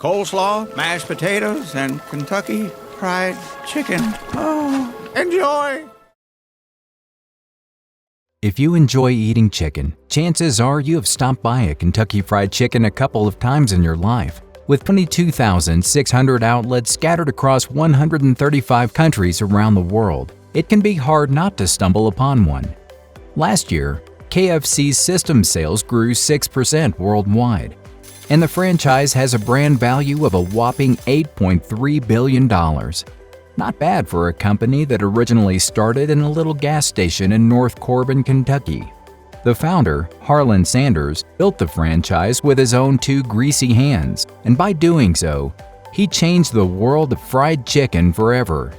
coleslaw, mashed potatoes, and Kentucky Fried Chicken. Oh, enjoy! If you enjoy eating chicken, chances are you have stopped by a Kentucky Fried Chicken a couple of times in your life. With 22,600 outlets scattered across 135 countries around the world, it can be hard not to stumble upon one. Last year, KFC's system sales grew 6% worldwide, and the franchise has a brand value of a whopping $8.3 billion. Not bad for a company that originally started in a little gas station in North Corbin, Kentucky. The founder, Harland Sanders, built the franchise with his own two greasy hands, and by doing so, he changed the world of fried chicken forever.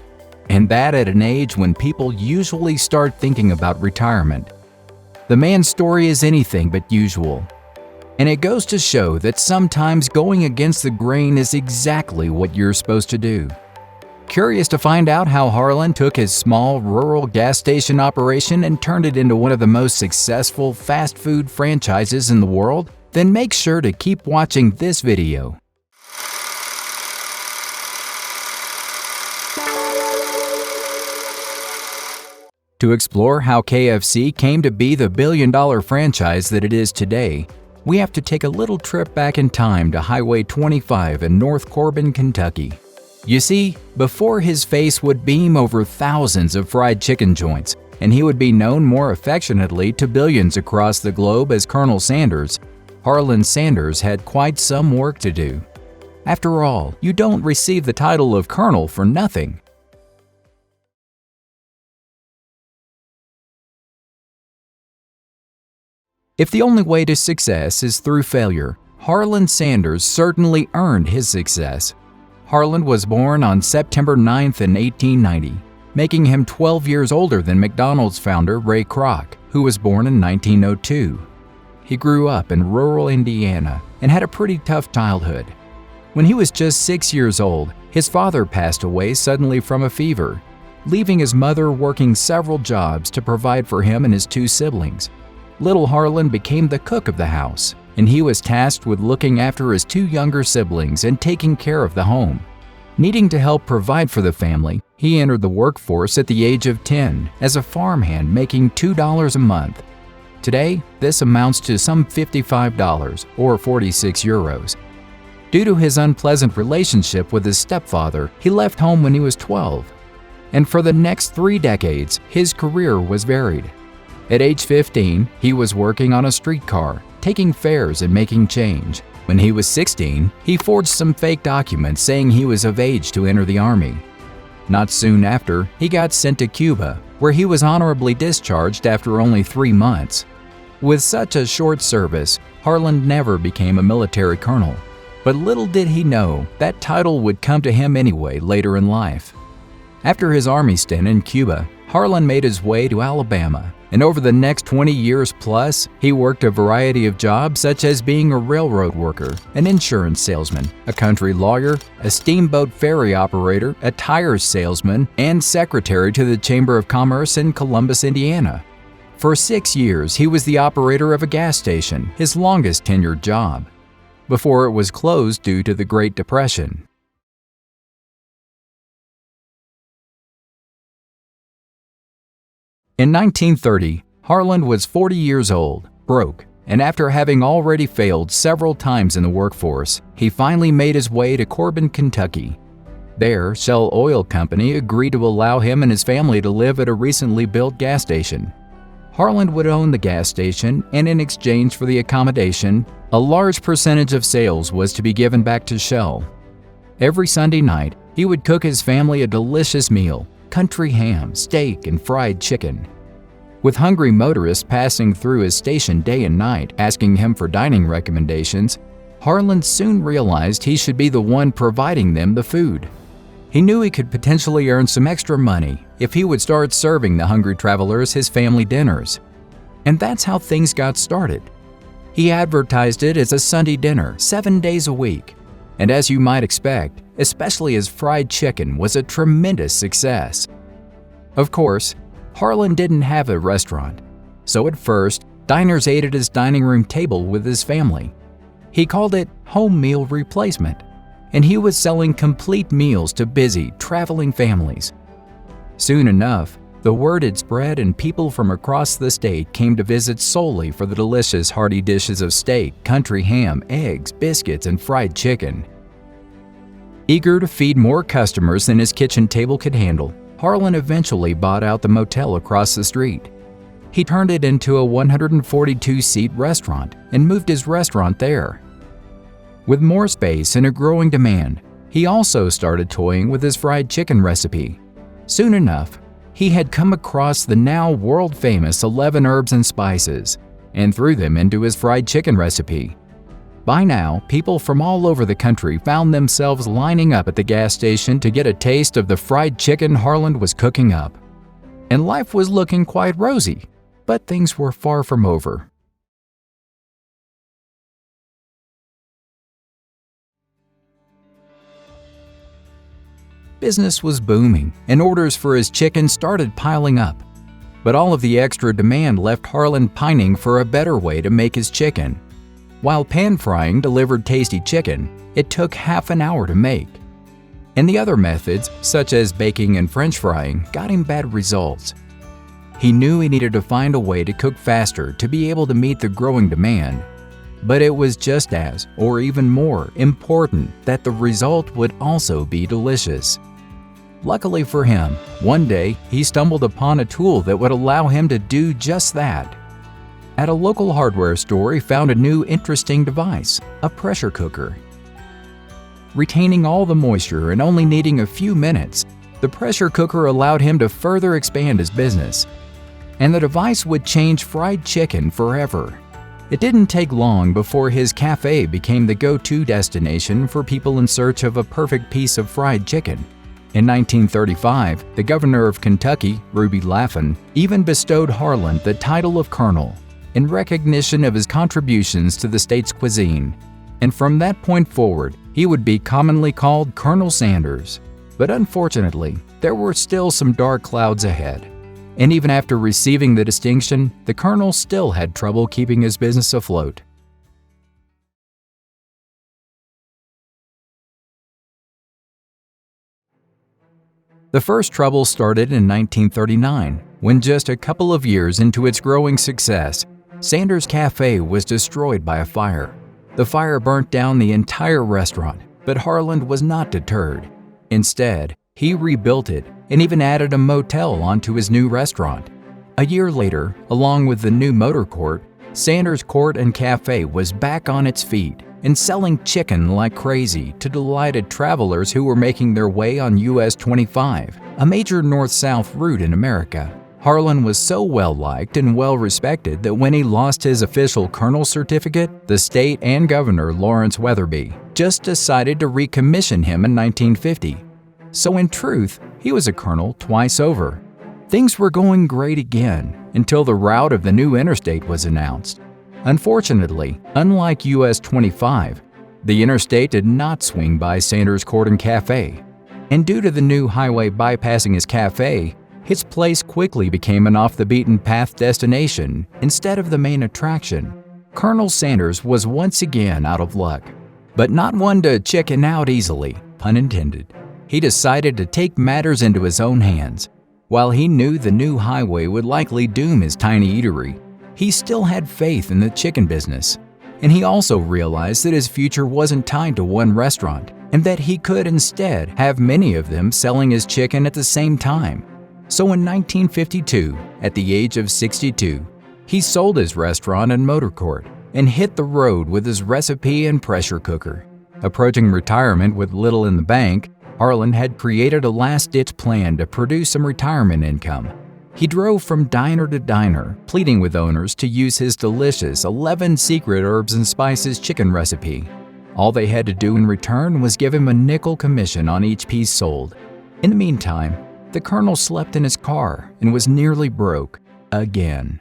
And that at an age when people usually start thinking about retirement. The man's story is anything but usual. And it goes to show that sometimes going against the grain is exactly what you're supposed to do. Curious to find out how Harland took his small rural gas station operation and turned it into one of the most successful fast food franchises in the world? Then make sure to keep watching this video. To explore how KFC came to be the billion-dollar franchise that it is today, we have to take a little trip back in time to Highway 25 in North Corbin, Kentucky. You see, before his face would beam over thousands of fried chicken joints, and he would be known more affectionately to billions across the globe as Colonel Sanders, Harland Sanders had quite some work to do. After all, you don't receive the title of Colonel for nothing. If the only way to success is through failure, Harland Sanders certainly earned his success. Harland was born on September 9th in 1890, making him 12 years older than McDonald's founder Ray Kroc, who was born in 1902. He grew up in rural Indiana and had a pretty tough childhood. When he was just 6 years old, his father passed away suddenly from a fever, leaving his mother working several jobs to provide for him and his two siblings. Little Harland became the cook of the house, and he was tasked with looking after his two younger siblings and taking care of the home. Needing to help provide for the family, he entered the workforce at the age of 10 as a farmhand making $2 a month. Today, this amounts to some $55 or 46 euros. Due to his unpleasant relationship with his stepfather, he left home when he was 12. And for the next 3 decades, his career was varied. At age 15, he was working on a streetcar, taking fares and making change. When he was 16, he forged some fake documents saying he was of age to enter the army. Not soon after, he got sent to Cuba, where he was honorably discharged after only 3 months. With such a short service, Harland never became a military colonel. But little did he know that title would come to him anyway later in life. After his army stint in Cuba, Harland made his way to Alabama, and over the next 20 years plus, he worked a variety of jobs such as being a railroad worker, an insurance salesman, a country lawyer, a steamboat ferry operator, a tire salesman, and secretary to the Chamber of Commerce in Columbus, Indiana. For 6 years, he was the operator of a gas station, his longest tenured job, before it was closed due to the Great Depression. In 1930, Harland was 40 years old, broke, and after having already failed several times in the workforce, he finally made his way to Corbin, Kentucky. There, Shell Oil Company agreed to allow him and his family to live at a recently built gas station. Harland would own the gas station, and in exchange for the accommodation, a large percentage of sales was to be given back to Shell. Every Sunday night, he would cook his family a delicious meal: country ham, steak, and fried chicken. With hungry motorists passing through his station day and night asking him for dining recommendations, Harland soon realized he should be the one providing them the food. He knew he could potentially earn some extra money if he would start serving the hungry travelers his family dinners. And that's how things got started. He advertised it as a Sunday dinner 7 days a week. And as you might expect, especially as fried chicken was a tremendous success. Of course, Harland didn't have a restaurant, so at first, diners ate at his dining room table with his family. He called it home meal replacement. and he was selling complete meals to busy, traveling families. Soon enough, the word had spread and people from across the state came to visit solely for the delicious hearty dishes of steak, country ham, eggs, biscuits, and fried chicken. Eager to feed more customers than his kitchen table could handle, Harland eventually bought out the motel across the street. He turned it into a 142-seat restaurant and moved his restaurant there. With more space and a growing demand, he also started toying with his fried chicken recipe. Soon enough, he had come across the now world-famous 11 herbs and spices and threw them into his fried chicken recipe. By now, people from all over the country found themselves lining up at the gas station to get a taste of the fried chicken Harland was cooking up. And life was looking quite rosy, but things were far from over. Business was booming, and orders for his chicken started piling up. But all of the extra demand left Harland pining for a better way to make his chicken. While pan frying delivered tasty chicken, it took half an hour to make. And the other methods, such as baking and French frying, got him bad results. He knew he needed to find a way to cook faster to be able to meet the growing demand. But it was just as, or even more, important that the result would also be delicious. Luckily for him, one day he stumbled upon a tool that would allow him to do just that. At a local hardware store, he found a new interesting device, a pressure cooker. Retaining all the moisture and only needing a few minutes, the pressure cooker allowed him to further expand his business. And the device would change fried chicken forever. It didn't take long before his cafe became the go-to destination for people in search of a perfect piece of fried chicken. In 1935, the governor of Kentucky, Ruby Laffin, even bestowed Harland the title of Colonel in recognition of his contributions to the state's cuisine. And from that point forward, he would be commonly called Colonel Sanders. But unfortunately, there were still some dark clouds ahead. And even after receiving the distinction, the Colonel still had trouble keeping his business afloat. The first trouble started in 1939, when just a couple of years into its growing success, Sanders' Cafe was destroyed by a fire. The fire burnt down the entire restaurant, but Harland was not deterred. Instead, he rebuilt it and even added a motel onto his new restaurant. A year later, along with the new motor court, Sanders Court and Cafe was back on its feet and selling chicken like crazy to delighted travelers who were making their way on US 25, a major north-south route in America. Harland was so well-liked and well-respected that when he lost his official colonel's certificate, the state and Governor Lawrence Weatherby just decided to recommission him in 1950. So in truth, he was a colonel twice over. Things were going great again until the route of the new interstate was announced. Unfortunately, unlike US 25, the interstate did not swing by Sanders Court and Cafe. And due to the new highway bypassing his cafe, his place quickly became an off-the-beaten-path destination instead of the main attraction. Colonel Sanders was once again out of luck, but not one to chicken out easily, pun intended. He decided to take matters into his own hands. While he knew the new highway would likely doom his tiny eatery, he still had faith in the chicken business. And he also realized that his future wasn't tied to one restaurant, and that he could instead have many of them selling his chicken at the same time. So in 1952, at the age of 62, he sold his restaurant and motor court and hit the road with his recipe and pressure cooker. Approaching retirement with little in the bank, Harland had created a last-ditch plan to produce some retirement income. He drove from diner to diner, pleading with owners to use his delicious 11 secret herbs and spices chicken recipe. All they had to do in return was give him a nickel commission on each piece sold. In the meantime, the colonel slept in his car and was nearly broke again.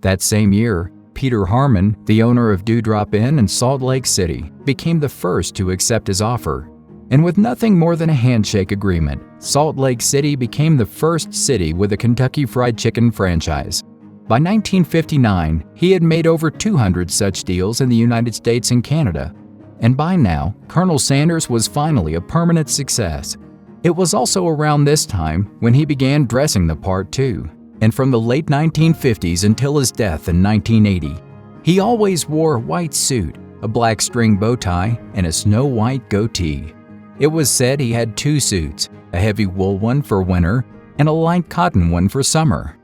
That same year, Peter Harmon, the owner of Dewdrop Inn in Salt Lake City, became the first to accept his offer. And with nothing more than a handshake agreement, Salt Lake City became the first city with a Kentucky Fried Chicken franchise. By 1959, he had made over 200 such deals in the United States and Canada. And by now, Colonel Sanders was finally a permanent success. It was also around this time when he began dressing the part too. And from the late 1950s until his death in 1980, he always wore a white suit, a black string bow tie, and a snow-white goatee. It was said he had two suits, a heavy wool one for winter and a light cotton one for summer.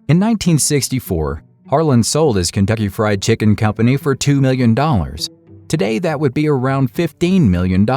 In 1964, Harland sold his Kentucky Fried Chicken Company for $2 million. Today, that would be around $15 million.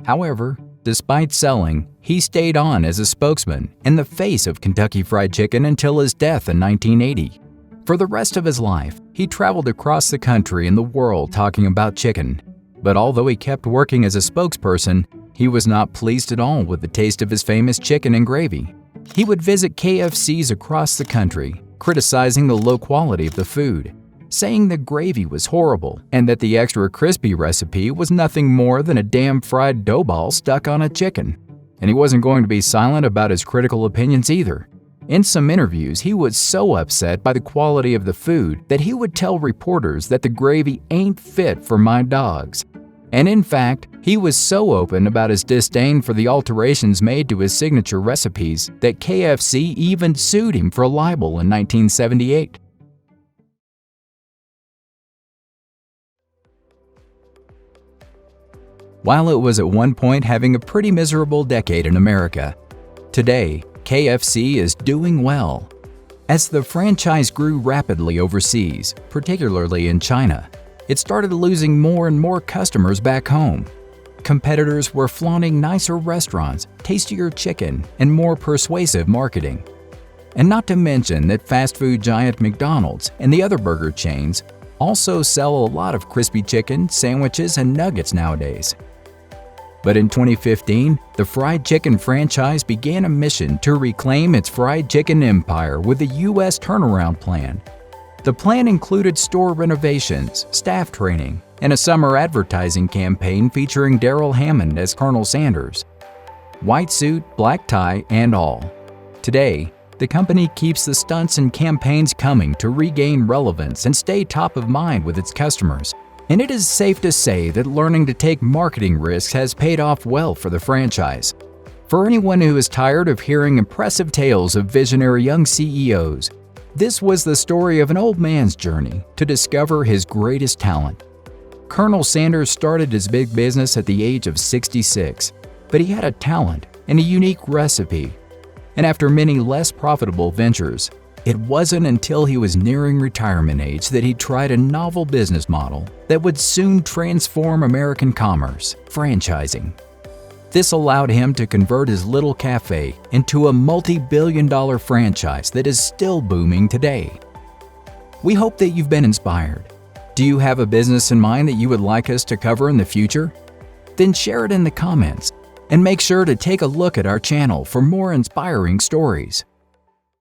However, despite selling, he stayed on as a spokesman and the face of Kentucky Fried Chicken until his death in 1980. For the rest of his life, he traveled across the country and the world talking about chicken. But although he kept working as a spokesperson, he was not pleased at all with the taste of his famous chicken and gravy. He would visit KFCs across the country, criticizing the low quality of the food, saying the gravy was horrible and that the extra crispy recipe was nothing more than a damn fried dough ball stuck on a chicken. And he wasn't going to be silent about his critical opinions either. In some interviews, he was so upset by the quality of the food that he would tell reporters that the gravy ain't fit for my dogs. And in fact, he was so open about his disdain for the alterations made to his signature recipes that KFC even sued him for libel in 1978. While it was at one point having a pretty miserable decade in America, today, KFC is doing well. As the franchise grew rapidly overseas, particularly in China, it started losing more and more customers back home. Competitors were flaunting nicer restaurants, tastier chicken, and more persuasive marketing. And not to mention that fast food giant McDonald's and the other burger chains also sell a lot of crispy chicken, sandwiches, and nuggets nowadays. But in 2015, the fried chicken franchise began a mission to reclaim its fried chicken empire with a U.S. turnaround plan. The plan included store renovations, staff training, and a summer advertising campaign featuring Darrell Hammond as Colonel Sanders. White suit, black tie, and all. Today, the company keeps the stunts and campaigns coming to regain relevance and stay top of mind with its customers. And it is safe to say that learning to take marketing risks has paid off well for the franchise. For anyone who is tired of hearing impressive tales of visionary young CEOs, this was the story of an old man's journey to discover his greatest talent. Colonel Sanders started his big business at the age of 66, but he had a talent and a unique recipe. And after many less profitable ventures, it wasn't until he was nearing retirement age that he tried a novel business model that would soon transform American commerce: franchising. This allowed him to convert his little cafe into a multi-billion-dollar franchise that is still booming today. We hope that you've been inspired. Do you have a business in mind that you would like us to cover in the future? Then share it in the comments, and make sure to take a look at our channel for more inspiring stories.